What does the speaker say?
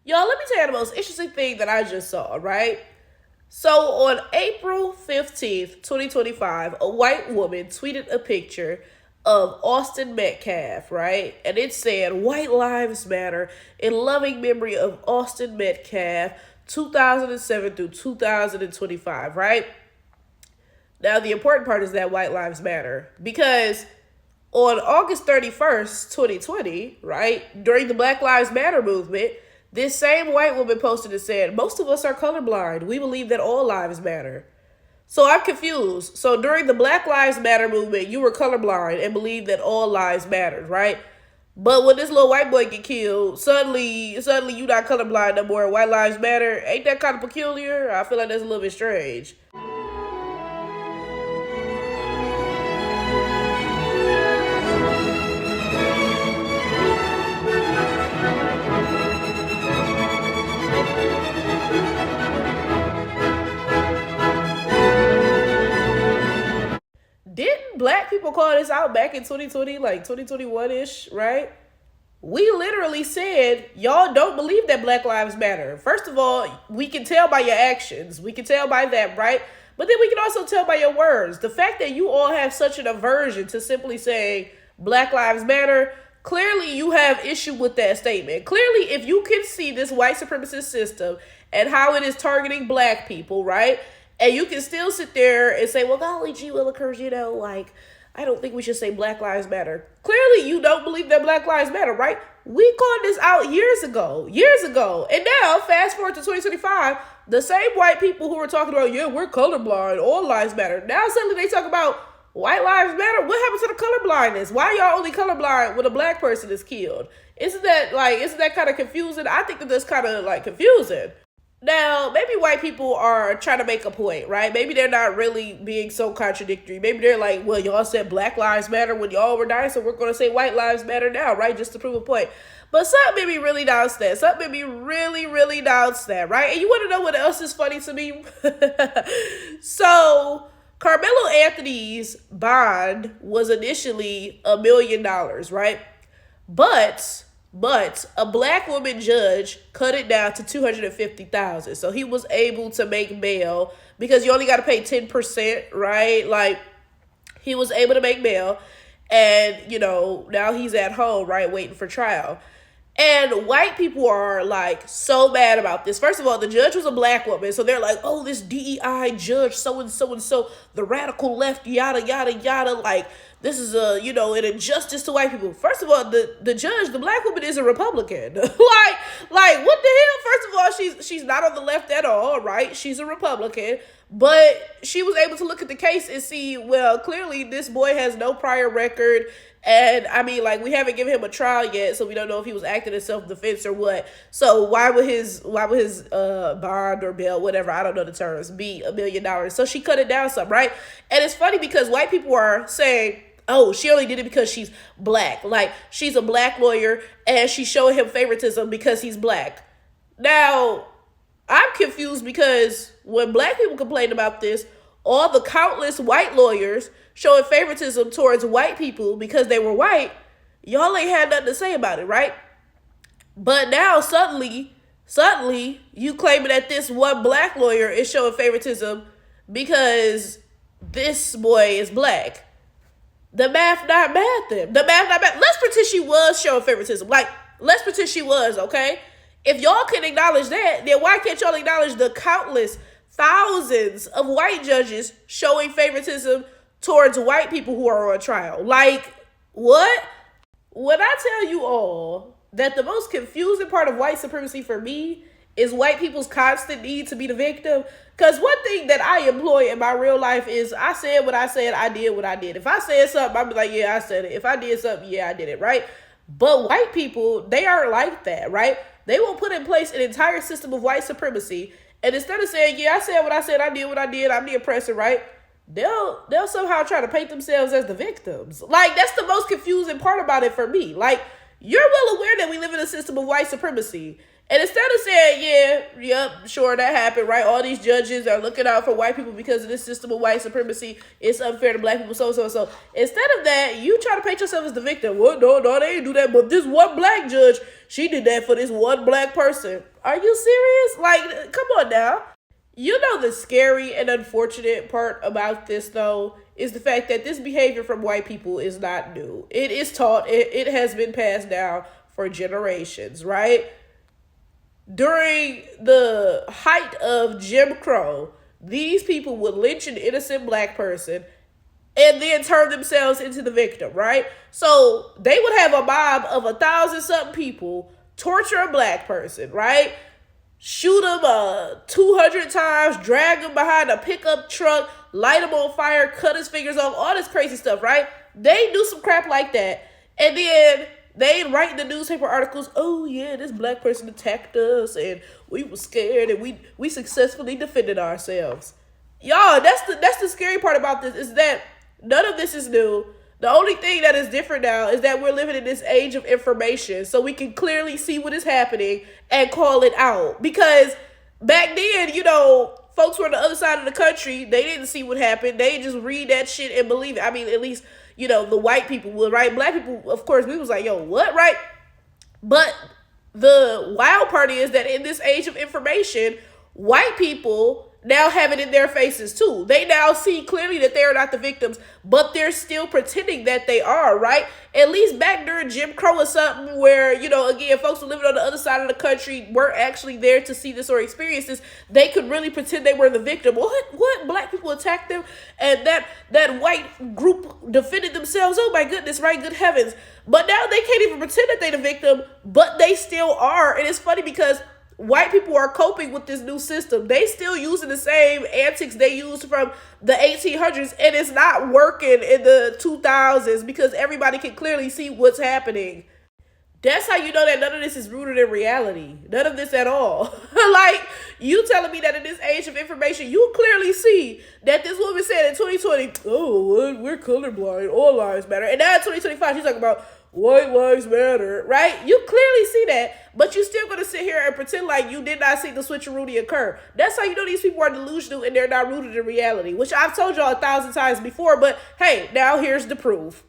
Y'all, let me tell you the most interesting thing that I just saw, right? So on April 15th, 2025, a white woman tweeted a picture of Austin Metcalf, right? And it said, White Lives Matter in loving memory of Austin Metcalf, 2007 through 2025, right? Now, the important part is that White Lives Matter because on August 31st, 2020, right, during the Black Lives Matter movement, this same white woman posted and said, most of us are colorblind. We believe that all lives matter. So I'm confused. So during the Black Lives Matter movement, you were colorblind and believed that all lives mattered, right? But when this little white boy get killed, suddenly you not colorblind no more. White lives matter. Ain't that kind of peculiar? I feel like that's a little bit strange. Didn't black people call this out back in 2020, like 2021-ish, right? We literally said, y'all don't believe that Black Lives Matter. First of all, we can tell by your actions. We can tell by that, right? But then we can also tell by your words. The fact that you all have such an aversion to simply saying Black Lives Matter, clearly you have issue with that statement. Clearly, if you can see this white supremacist system and how it is targeting black people, right? And you can still sit there and say, well, golly gee willikers, like, I don't think we should say Black Lives Matter. Clearly, you don't believe that Black Lives Matter, right? We called this out years ago. And now, fast forward to 2025, the same white people who were talking about, yeah, we're colorblind, all lives matter. Now, suddenly they talk about white lives matter. What happened to the colorblindness? Why y'all only colorblind when a black person is killed? Isn't that kind of confusing? I think that that's kind of like confusing. Now, maybe white people are trying to make a point, right? Maybe they're not really being so contradictory. Maybe they're like, well, y'all said Black Lives Matter when y'all were dying, so we're going to say White Lives Matter now, right? Just to prove a point. But something made me really downstairs. Something made me really, really downstairs, right? And you want to know what else is funny to me? So, Carmelo Anthony's bond was initially $1 million, right? But a black woman judge cut it down to 250,000. So he was able to make bail because you only got to pay 10%, right? Like he was able to make bail, and now he's at home, right, waiting for trial. And white people are like so mad about this. First of all, the judge was a black woman, so they're like, "Oh, this DEI judge, so and so and so, the radical left, yada yada yada." Like this is an injustice to white people. First of all, the judge, the black woman, is a Republican. like what the hell? First of all, she's not on the left at all, right? She's a Republican. But she was able to look at the case and see, well, clearly this boy has no prior record. And I mean, like, we haven't given him a trial yet, so we don't know if he was acting in self-defense or what. So why would his bond or bail, whatever, I don't know the terms, be $1 million? So she cut it down some, right? And it's funny because white people are saying, oh, she only did it because she's black. Like, she's a black lawyer and she's showing him favoritism because he's black. Now, I'm confused because when black people complain about this, all the countless white lawyers showing favoritism towards white people because they were white, y'all ain't had nothing to say about it, right? But now suddenly, you claiming that this one black lawyer is showing favoritism because this boy is black. The math not bad then. The math not bad. Let's pretend she was showing favoritism. Like, let's pretend she was, okay? If y'all can acknowledge that, then why can't y'all acknowledge the countless thousands of white judges showing favoritism towards white people who are on trial? Like, what? When I tell you all that the most confusing part of white supremacy for me is white people's constant need to be the victim. Because one thing that I employ in my real life is I said what I said, I did what I did. If I said something, I'll be like, yeah, I said it. If I did something, yeah, I did it, right? But white people, they aren't like that, right? They will put in place an entire system of white supremacy. And instead of saying, yeah, I said what I said, I did what I did, I'm the oppressor, right? They'll somehow try to paint themselves as the victims. Like, that's the most confusing part about it for me. Like, you're well aware that we live in a system of white supremacy. And instead of saying, yeah, yep, sure, that happened, right? All these judges are looking out for white people because of this system of white supremacy. It's unfair to black people, so. Instead of that, you try to paint yourself as the victim. Well, no, they didn't do that. But this one black judge, she did that for this one black person. Are you serious? Like, come on now. You know the scary and unfortunate part about this, though, is the fact that this behavior from white people is not new. It is taught. It has been passed down for generations, right? During the height of Jim Crow, these people would lynch an innocent black person and then turn themselves into the victim, right? So they would have a mob of 1,000-something people torture a black person, right? Shoot him 200 times, drag him behind a pickup truck, light him on fire, cut his fingers off, all this crazy stuff, right? They do some crap like that. And then they write in the newspaper articles, oh yeah, this black person attacked us and we were scared and we successfully defended ourselves. Y'all, that's the scary part about this, is that none of this is new. The only thing that is different now is that we're living in this age of information, so we can clearly see what is happening and call it out. Because back then, folks were on the other side of the country. They didn't see what happened. They just read that shit and believe it. I mean, at least, the white people would, right? Black people, of course, we was like, yo, what, right? But the wild part is that in this age of information, white people now have it in their faces too. They now see clearly that they are not the victims, but they're still pretending that they are, right? At least back during Jim Crow or something where, again, folks who living on the other side of the country weren't actually there to see this or experience this. They could really pretend they were the victim. What? Black people attacked them and that white group defended themselves. Oh my goodness, right? Good heavens. But now they can't even pretend that they're the victim, but they still are. And it's funny because white people are coping with this new system. They still using the same antics they used from the 1800s, and it's not working in the 2000s because everybody can clearly see what's happening. That's how you know that none of this is rooted in reality. None of this at all. Like, you telling me that in this age of information, you clearly see that this woman said in 2020, oh, we're colorblind, all lives matter. And now in 2025, she's talking about white lives matter, right? You clearly see that, but you still gonna sit here and pretend like you did not see the switcheroo occur. That's how you know these people are delusional and they're not rooted in reality, which I've told y'all 1,000 times before, but hey, now here's the proof.